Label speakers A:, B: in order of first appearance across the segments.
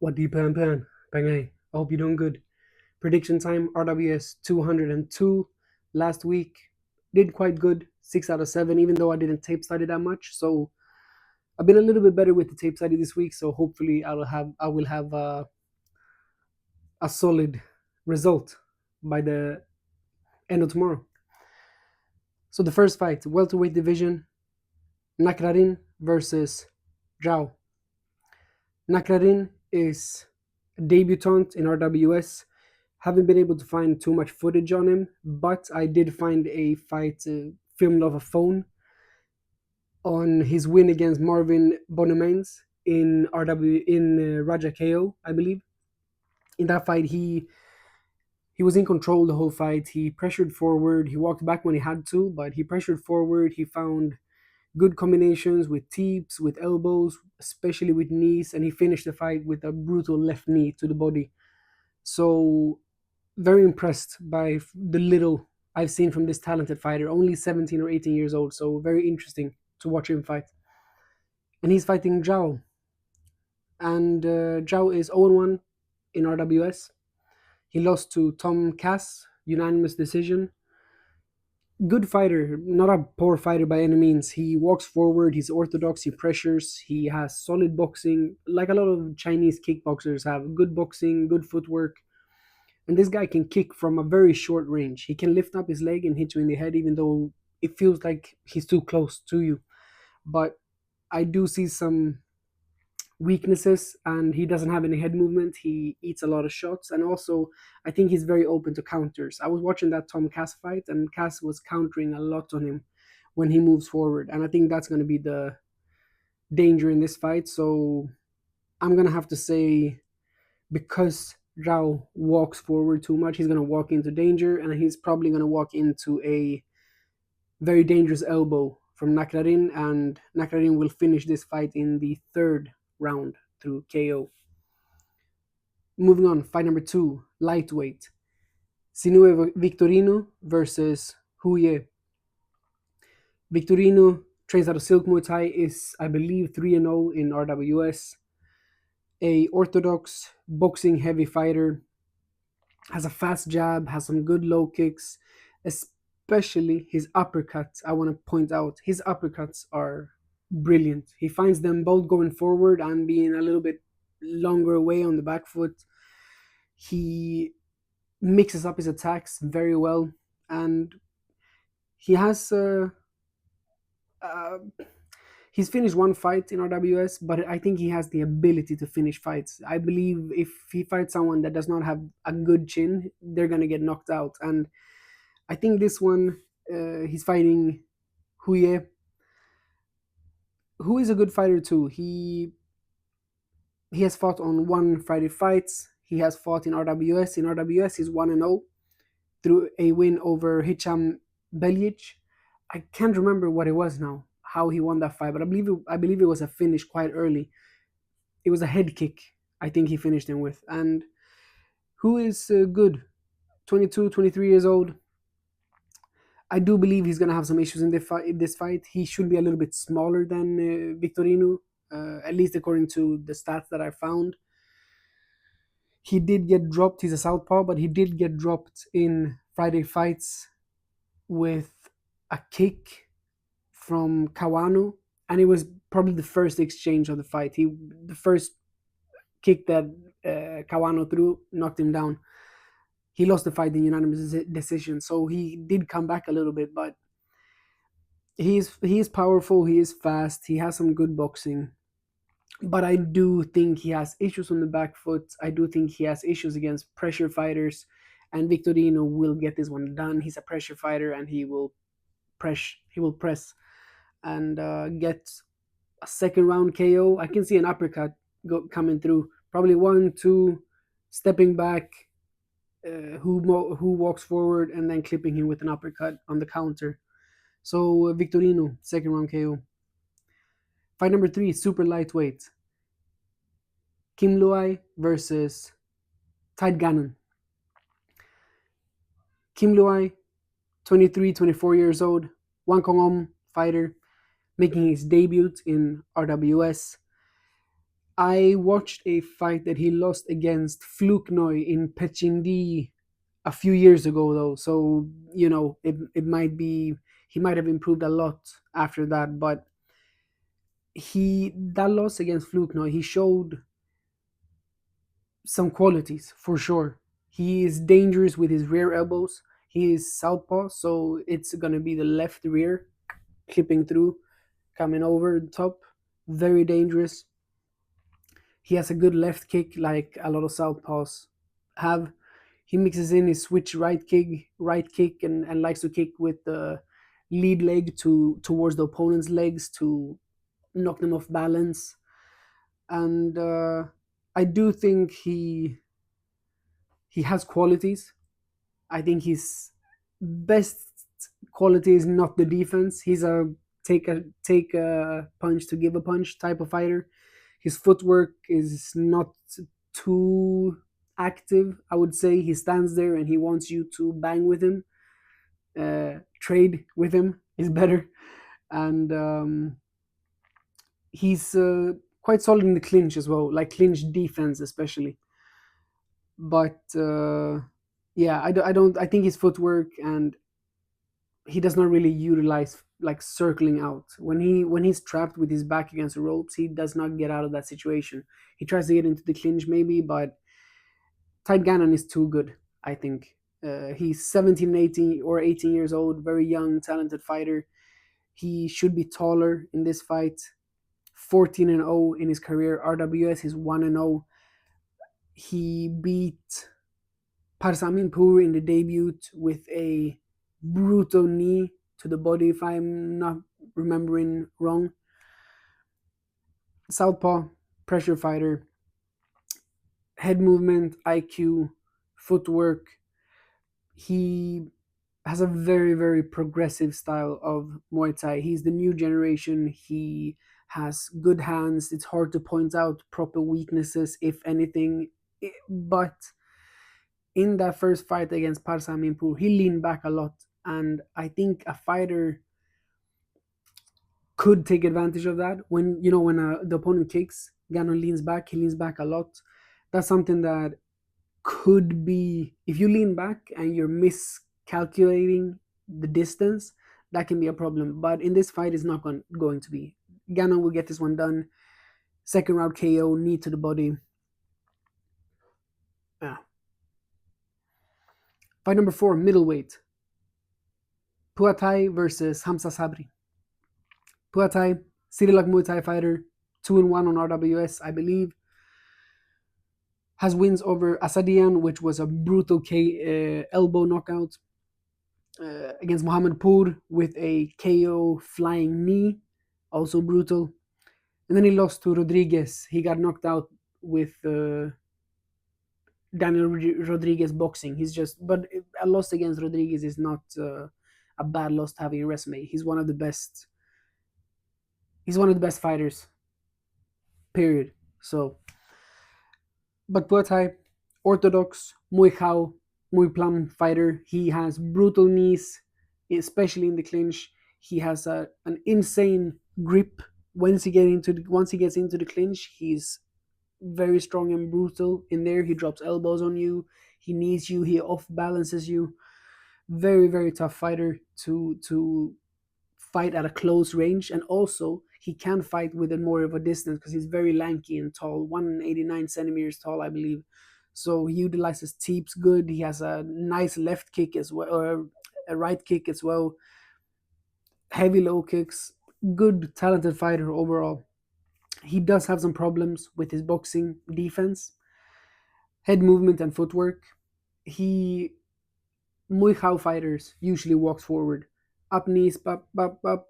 A: Watdii plan. Bang. I hope you're doing good. Prediction time RWS 202 last week. Did quite good, 6 out of 7, even though I didn't tape study that much. So I've been a little bit better with the tape study this week. So hopefully I will have a solid result by the end of tomorrow. So the first fight, welterweight division, Nakrarin versus Zhao. Nakrarin is a debutant in RWS. Haven't been able to find too much footage on him, but I did find a fight filmed off a phone on his win against Marvin Bonemains in Raja KO, I believe. In that fight, he was in control the whole fight. He pressured forward. He walked back when he had to, but he pressured forward. He found good combinations with teeps, with elbows, especially with knees, and he finished the fight with a brutal left knee to the body. So very impressed by the little I've seen from this talented fighter, only 17 or 18 years old, so very interesting to watch him fight. And he's fighting Zhao, and Zhao is 0-1 in RWS. He lost to Tom Cass, unanimous decision. Good fighter, not a poor fighter by any means. He walks forward, he's orthodox, he pressures, he has solid boxing, like a lot of Chinese kickboxers have. Good boxing, good footwork. And this guy can kick from a very short range. He can lift up his leg and hit you in the head, even though it feels like he's too close to you. But I do see some weaknesses, and he doesn't have any head movement. He eats a lot of shots, and also I think he's very open to counters. I was watching that Tom Cass fight, and Cass was countering a lot on him when he moves forward, and I think that's going to be the danger in this fight. So I'm going to have to say, because Zhao walks forward too much, he's going to walk into danger, and he's probably going to walk into a very dangerous elbow from Nakrarin, and Nakrarin will finish this fight in the third round through KO. Moving on, fight number 2, lightweight. Sinue Victorino versus Huye. Victorino trains out of Silk Muay Thai, is I believe 3-0 in RWS. A orthodox boxing heavy fighter, has a fast jab, has some good low kicks, especially his uppercuts. I want to point out his uppercuts are brilliant. He finds them both going forward and being a little bit longer away on the back foot. He mixes up his attacks very well, and he has uh, he's finished one fight in RWS, but I think he has the ability to finish fights. I believe if he fights someone that does not have a good chin, they're gonna get knocked out. And I think this one, he's fighting Huye, who is a good fighter too. He has fought on one Friday fights. He has fought in RWS. In RWS, he's 1-0 through a win over Hicham Beljic. I can't remember what it was now, how he won that fight, but I believe it was a finish quite early. It was a head kick, I think he finished him with. And who is good, 22, 23 years old. I do believe he's gonna have some issues in this fight. He should be a little bit smaller than Victorino, at least according to the stats that I found. He did get dropped. He's a southpaw, but he did get dropped in Friday fights with a kick from Kawano, and it was probably the first exchange of the fight. The first kick that Kawano threw knocked him down. He lost the fight in unanimous decision, so he did come back a little bit, but he is powerful. He is fast. He has some good boxing, but I do think he has issues on the back foot. I do think he has issues against pressure fighters, and Victorino will get this one done. He's a pressure fighter, and he will press. He will press and get a second round KO. I can see an uppercut coming through. Probably 1-2, stepping back. Who walks forward and then clipping him with an uppercut on the counter. So Victorino, second round KO. Fight number 3, super lightweight. Kim Luai versus Tide Gannon. Kim Luai, 23, 24 years old, Wangkongom fighter, making his debut in RWS. I watched a fight that he lost against Fluknoy in Pechindi a few years ago, though. So it might be he might have improved a lot after that. But he that loss against Fluknoy, he showed some qualities for sure. He is dangerous with his rear elbows. He is southpaw, so it's gonna be the left rear clipping through, coming over the top. Very dangerous. He has a good left kick, like a lot of southpaws have. He mixes in his switch right kick, and likes to kick with the lead leg towards the opponent's legs to knock them off balance. And I do think he has qualities. I think his best quality is not the defense. He's a take a punch to give a punch type of fighter. His footwork is not too active. I would say he stands there and he wants you to bang with him. Trade with him is better, and he's quite solid in the clinch as well, like clinch defense especially. But yeah, I think his footwork, and he does not really utilize like circling out when he's trapped with his back against the ropes. He does not get out of that situation. He tries to get into the clinch maybe, but Tide Gannon is too good, I think. He's 17, 18 or 18 years old, very young, talented fighter. He should be taller in this fight. 14-0 in his career. RWS, he's 1-0. He beat Parsaminpur in the debut with a brutal knee to the body, if I'm not remembering wrong. Southpaw, pressure fighter, head movement, IQ, footwork. He has a very, very progressive style of Muay Thai. He's the new generation. He has good hands. It's hard to point out proper weaknesses, if anything. But in that first fight against Parsa Minpur, he leaned back a lot. And I think a fighter could take advantage of that. When the opponent kicks, Gano leans back. He leans back a lot. That's something that could be, if you lean back and you're miscalculating the distance, that can be a problem. But in this fight, it's not going to be. Gano will get this one done. Second round KO, knee to the body. Yeah. Fight number 4, middleweight. Puatai versus Hamza Sabri. Puatai, City Luck Muay Thai fighter, 2-1 on RWS, I believe. Has wins over Asadian, which was a brutal elbow knockout. Against Muhammad Pur with a KO flying knee, also brutal. And then he lost to Rodriguez. He got knocked out with Daniel Rodriguez boxing. But a loss against Rodriguez is not a bad loss to have in your resume. He's one of the best. He's one of the best fighters. Period. So, but Puatai, orthodox, muy hao, muy plum fighter. He has brutal knees, especially in the clinch. He has an insane grip. Once he gets into the clinch, he's very strong and brutal in there. He drops elbows on you. He knees you. He off balances you. Very, very tough fighter to fight at a close range, and also he can fight with a more of a distance because he's very lanky and tall, 189 centimeters tall, I believe. So he utilizes teeps good. He has a nice left kick as well, or a right kick as well. Heavy low kicks. Good, talented fighter overall. He does have some problems with his boxing defense, head movement, and footwork. He Muay Thai fighters usually walks forward, up knees,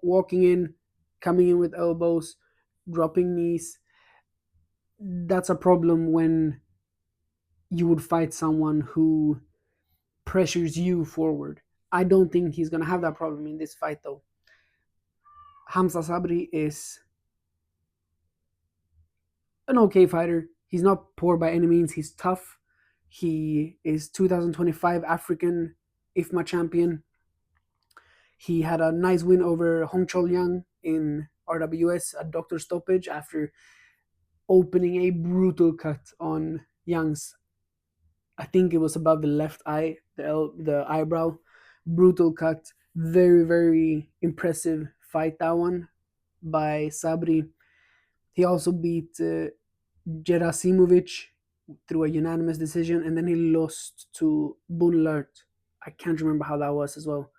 A: walking in, coming in with elbows, dropping knees. That's a problem when you would fight someone who pressures you forward. I don't think he's gonna have that problem in this fight though. Hamza Sabri is an okay fighter. He's not poor by any means. He's tough. He is 2025 African IFMA champion. He had a nice win over Hong Chol Yang in RWS, a doctor stoppage after opening a brutal cut on Young's. I think it was above the left eye, the eyebrow. Brutal cut. Very, very impressive fight, that one, by Sabri. He also beat Gerasimovic through a unanimous decision, and then he lost to Bunlert. I can't remember how that was as well.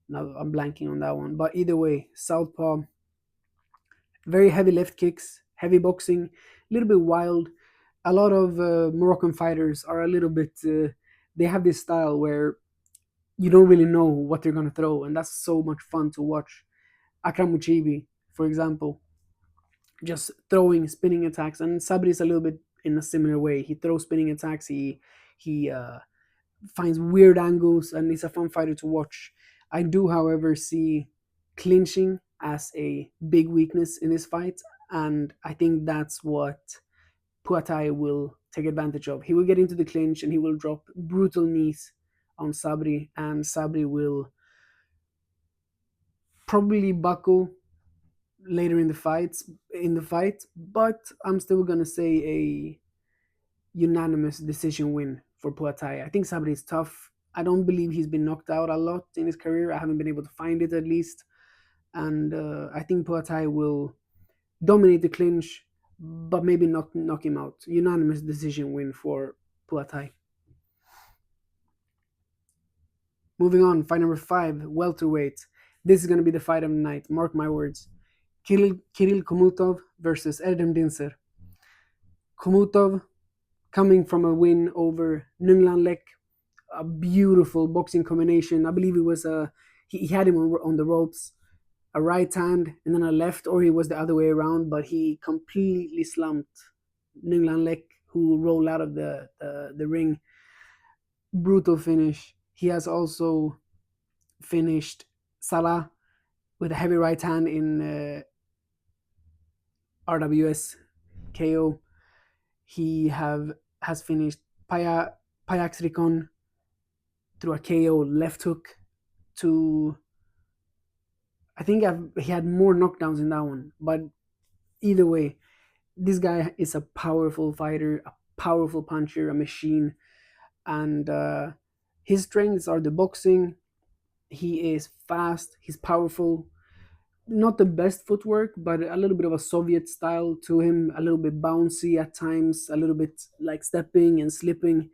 A: Now I'm blanking on that one. But either way, Southpaw, very heavy left kicks, heavy boxing, a little bit wild. A lot of Moroccan fighters are a little bit, they have this style where you don't really know what they're going to throw, and that's so much fun to watch. Akram Muchibi, for example, just throwing spinning attacks, and Sabri is a little bit in a similar way. He throws spinning attacks. He finds weird angles, and he's a fun fighter to watch. I do, however, see clinching as a big weakness in this fight, and I think that's what Puatai will take advantage of. He will get into the clinch and he will drop brutal knees on Sabri, and Sabri will probably buckle later in the fight, but I'm still gonna say a unanimous decision win for Puatai. I think Sabri is tough. I don't believe he's been knocked out a lot in his career. I haven't been able to find it, at least, and I think Puatai will dominate the clinch, but maybe not knock him out. Unanimous decision win for Puatai. Moving on, fight number 5, welterweight. This is going to be the fight of the night. Mark my words. Kirill Komutov versus Erdem Dinser. Komutov coming from a win over Nunglan Lek, a beautiful boxing combination. I believe it was he had him on the ropes, a right hand and then a left, or he was the other way around, but he completely slumped Nunglan Lek, who rolled out of the ring. Brutal finish. He has also finished Salah with a heavy right hand in RWS KO. He has finished Payax Rikon through a KO left hook to, I think he had more knockdowns in that one. But either way, this guy is a powerful fighter, a powerful puncher, a machine. And his strengths are the boxing. He is fast, he's powerful. Not the best footwork, but a little bit of a Soviet style to him, a little bit bouncy at times, a little bit like stepping and slipping.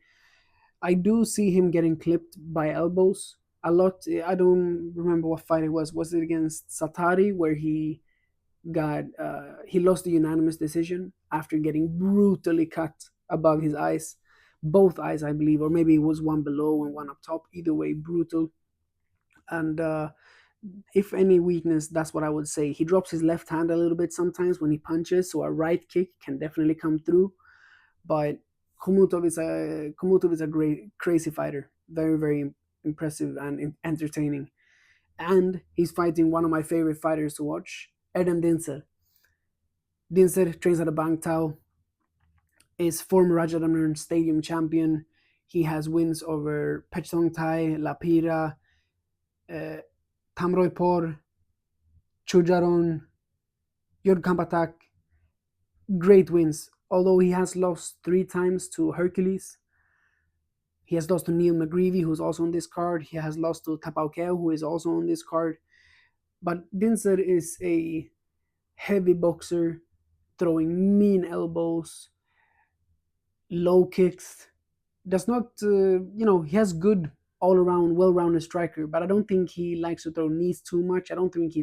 A: I do see him getting clipped by elbows a lot. I don't remember what fight it was. Was it against Satari, where he lost the unanimous decision after getting brutally cut above his eyes, both eyes, I believe, or maybe it was one below and one up top. Either way, brutal. And if any weakness, that's what I would say. He drops his left hand a little bit sometimes when he punches, so a right kick can definitely come through. But Komutov is a great, crazy fighter, very, very impressive and entertaining. And he's fighting one of my favorite fighters to watch, Erdem Dinser. Dinser trains at a Bang Tao, is former Rajadamnern Stadium champion. He has wins over Pechong Tai, Lapira, uh, Tamroypor, Chujaron, Yodkampatak. Great wins. Although he has lost 3 times to Hercules, he has lost to Neil McGreevy, who's also on this card. He has lost to Tapaukeo, who is also on this card. But Dinser is a heavy boxer, throwing mean elbows, low kicks. Does not, he has good all around, well rounded striker, but I don't think he likes to throw knees too much. I don't think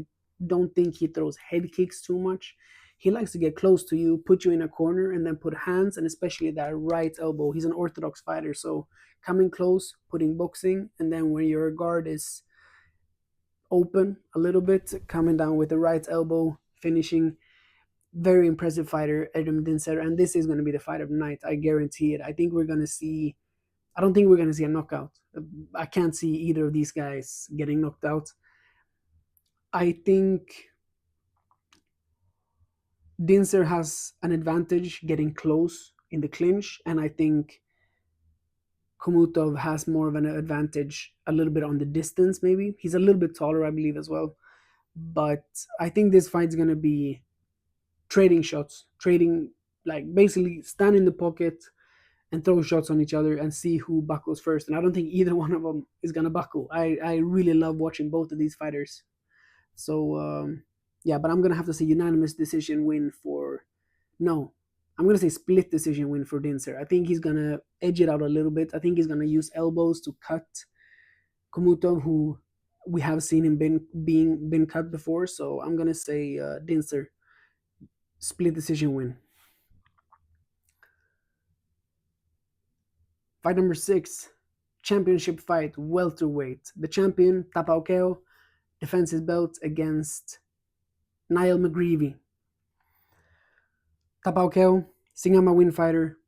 A: he throws head kicks too much. He likes to get close to you, put you in a corner, and then put hands, and especially that right elbow. He's an orthodox fighter, so coming close, putting boxing, and then when your guard is open a little bit, coming down with the right elbow, finishing. Very impressive fighter, Erdem Dinser, and this is going to be the fight of the night. I guarantee it. I don't think we're going to see a knockout. I can't see either of these guys getting knocked out. I think Dinser has an advantage getting close in the clinch, and I think Komutov has more of an advantage a little bit on the distance, maybe. He's a little bit taller, I believe, as well. But I think this fight's going to be trading shots, trading like basically stand in the pocket and throw shots on each other and see who buckles first. And I don't think either one of them is gonna buckle. I really love watching both of these fighters. So yeah, but I'm gonna have to say unanimous decision win for no. I'm gonna say split decision win for Dinser. I think he's gonna edge it out a little bit. I think he's gonna use elbows to cut Komuto, who we have seen him been cut before. So I'm gonna say Dinser split decision win. Fight number 6, championship fight, welterweight. The champion Tapaukeo defends his belt against Niall McGreevy. Tapaukeo, Singama win fighter,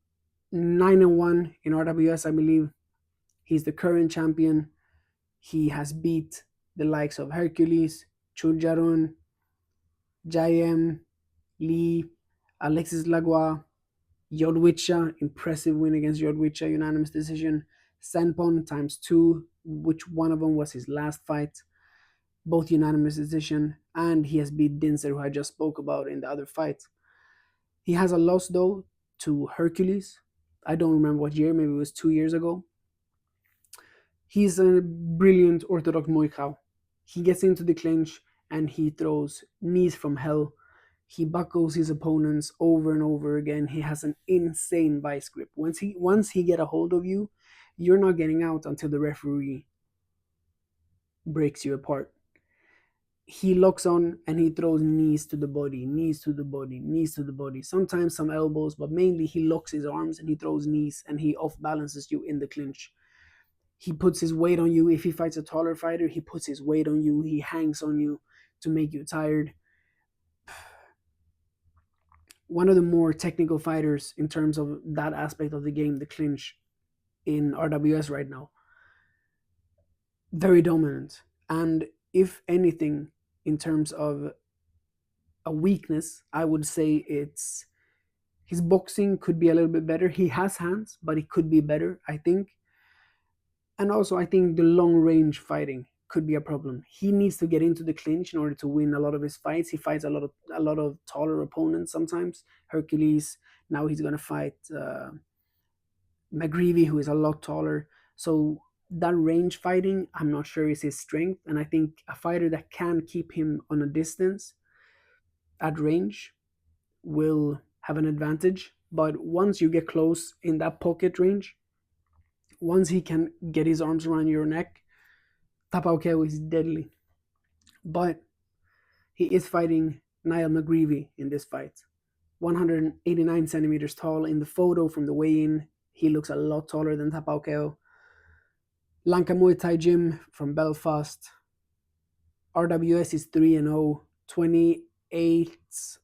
A: 9-1 in RWS, I believe. He's the current champion. He has beat the likes of Hercules, Chunjarun, Jayem, Lee, Alexis Lagua, Yodwicha, impressive win against Yodwicha, unanimous decision. Senpon times 2, which one of them was his last fight, both unanimous decision. And he has beat Dinser, who I just spoke about in the other fight. He has a loss though to Hercules. I don't remember what year, maybe it was 2 years ago. He's a brilliant orthodox Muay Thai. He gets into the clinch and he throws knees from hell. He buckles his opponents over and over again. He has an insane vice grip. Once he get a hold of you, you're not getting out until the referee breaks you apart. He locks on and he throws knees to the body, knees to the body, knees to the body. Sometimes some elbows, but mainly he locks his arms and he throws knees and he off balances you in the clinch. He puts his weight on you. If he fights a taller fighter, he puts his weight on you. He hangs on you to make you tired. One of the more technical fighters in terms of that aspect of the game, the clinch, in RWS right now. Very dominant. And if anything, in terms of a weakness, I would say it's his boxing could be a little bit better. He has hands, but it could be better, I think. And also, I think the long range fighting could be a problem. He needs to get into the clinch in order to win a lot of his fights. He fights a lot of taller opponents sometimes. Hercules. Now he's gonna fight McGreevy, who is a lot taller. So that range fighting, I'm not sure is his strength. And I think a fighter that can keep him on a distance at range will have an advantage. But once you get close in that pocket range, once he can get his arms around your neck, Tapaukeo is deadly. But he is fighting Niall McGreevy in this fight. 189 centimeters tall. In the photo from the weigh-in, he looks a lot taller than Tapaukeo. Lanka Muay Thai Gym from Belfast. RWS is 3-0, 28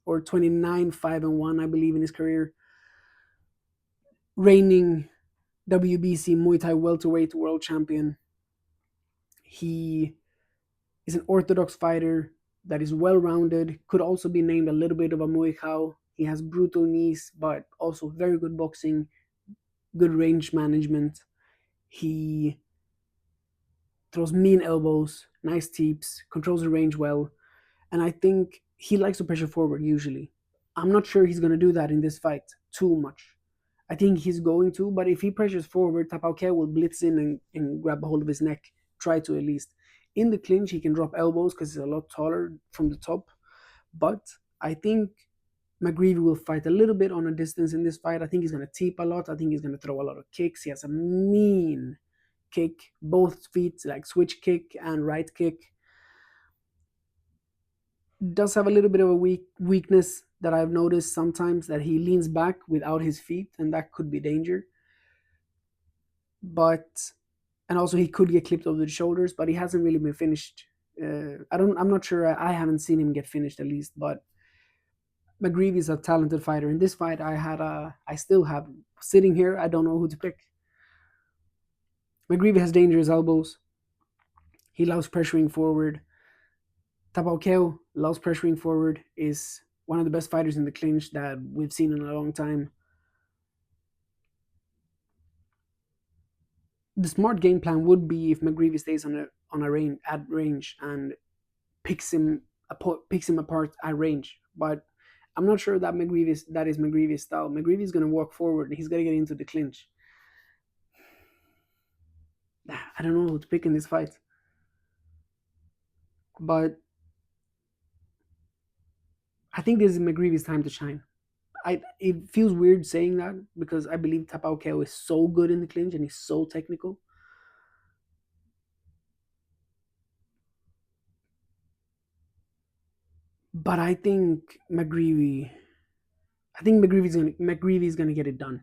A: or 29 5-1, I believe, in his career. Reigning WBC Muay Thai welterweight world champion. He is an orthodox fighter that is well-rounded, could also be named a little bit of a Muay Thai. He has brutal knees, but also very good boxing, good range management. He throws mean elbows, nice teeps, controls the range well, and I think he likes to pressure forward usually. I'm not sure he's going to do that in this fight too much. I think he's going to, but if he pressures forward, Tapauke will blitz in and grab a hold of his neck, try to at least. In the clinch, he can drop elbows because he's a lot taller from the top, but I think McGreevy will fight a little bit on a distance in this fight. I think he's going to teep a lot. I think he's going to throw a lot of kicks. He has a mean kick, both feet, like switch kick and right kick. Does have a little bit of a weakness that I've noticed sometimes, that he leans back without his feet, and that could be danger. But and also he could get clipped over the shoulders, but he hasn't really been finished. I'm not sure. I haven't seen him get finished at least. But McGreevy is a talented fighter. In this fight, I still have sitting here. I don't know who to pick. McGreevy has dangerous elbows. He loves pressuring forward. Tapaukeo loves pressuring forward. Is one of the best fighters in the clinch that we've seen in a long time. The smart game plan would be if McGreevy stays on a range at range and picks him apart at range. But I'm not sure that that is McGreevy's style. McGreevy's gonna walk forward. He's gonna get into the clinch. I don't know who to pick in this fight, but I think this is McGreevy's time to shine. It feels weird saying that because I believe Tapao Keo is so good in the clinch and he's so technical. But I think McGreevy's gonna get it done.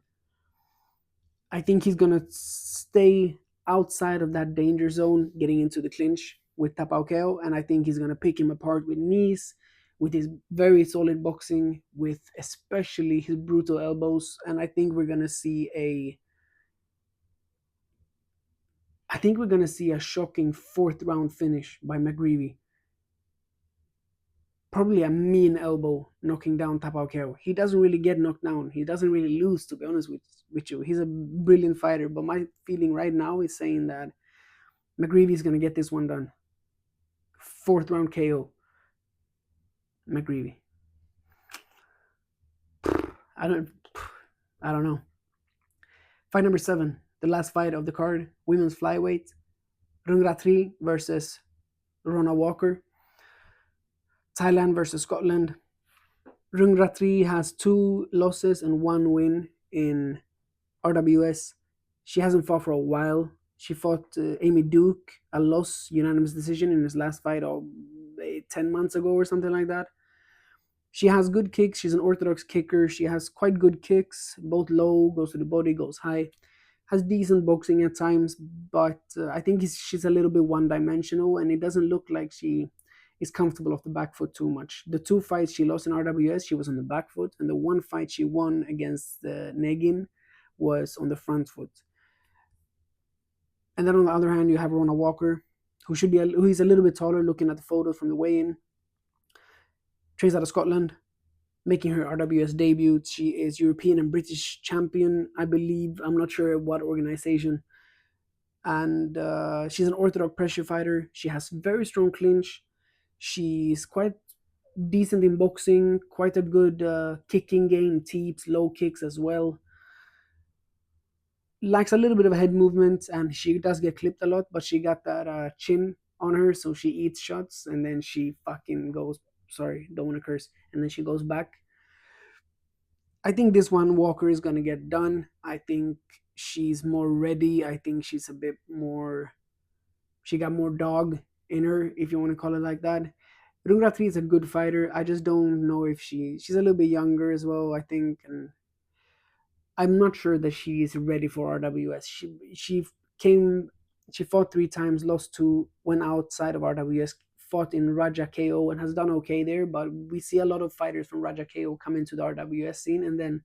A: I think he's gonna stay outside of that danger zone, getting into the clinch with Tapauqueo, and I think he's gonna pick him apart with knees, with his very solid boxing, with especially his brutal elbows, and I think we're gonna see a shocking fourth round finish by McGreevy. Probably a mean elbow knocking down Tapauqueo. He doesn't really get knocked down. He doesn't really lose, to be honest with you. He's a brilliant fighter, but my feeling right now is saying that McGreevy's gonna get this one done. Fourth round KO, McGreevy. I don't, I don't know. Fight number 7, the last fight of the card, women's flyweight, Rungratri versus Rona Walker, Thailand versus Scotland. Rungratri has 2 losses and 1 win in RWS. She hasn't fought for a while. She fought Amy Duke, a loss, unanimous decision in his last fight of 10 months ago or something like that. She has good kicks. She's an orthodox kicker. She has quite good kicks, both low, goes to the body, goes high. Has decent boxing at times, but I think she's a little bit one dimensional, and it doesn't look like she is comfortable off the back foot too much. The 2 fights she lost in RWS, she was on the back foot, and the 1 fight she won against Negin was on the front foot. And then on the other hand, you have Rona Walker, who is a little bit taller, looking at the photos from the weigh-in. Trains out of Scotland, making her RWS debut. She is European and British champion, I believe. I'm not sure what organization. And she's an orthodox pressure fighter. She has very strong clinch. She's quite decent in boxing, quite a good kicking game, teeps, low kicks as well. Lacks a little bit of head movement, and she does get clipped a lot, but she got that chin on her, so she eats shots, and then she fucking goes, sorry, don't want to curse, and then she goes back. I think this one Walker is gonna get done. I think she's more ready. I think she's a bit more. She got more dog in her, if you want to call it like that. Rungratri is a good fighter. I just don't know if she's a little bit younger as well. I think, and I'm not sure that she's ready for RWS. Came. She fought 3 times, lost 2, went outside of RWS, fought in Raja KO and has done okay there. But we see a lot of fighters from Raja KO come into the RWS scene and then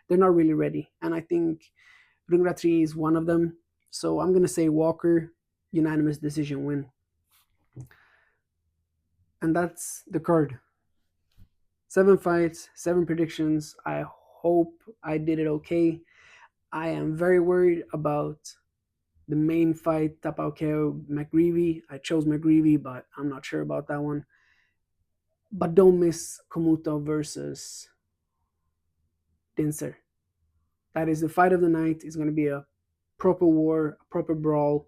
A: they're not really ready. And I think Rungratri is one of them. So I'm gonna say Walker, unanimous decision win. And that's the card. 7 fights, 7 predictions. I hope I did it okay. I am very worried about the main fight, Tapauqueo McGreevy. I chose McGreevy, but I'm not sure about that one. But don't miss Komuto versus Dinser. That is the fight of the night. It's going to be a proper war, a proper brawl,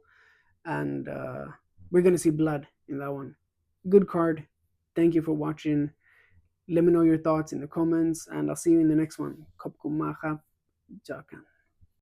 A: and we're going to see blood in that one. Good card. Thank you for watching. Let me know your thoughts in the comments, and I'll see you in the next one. Kopkumaha Jakan.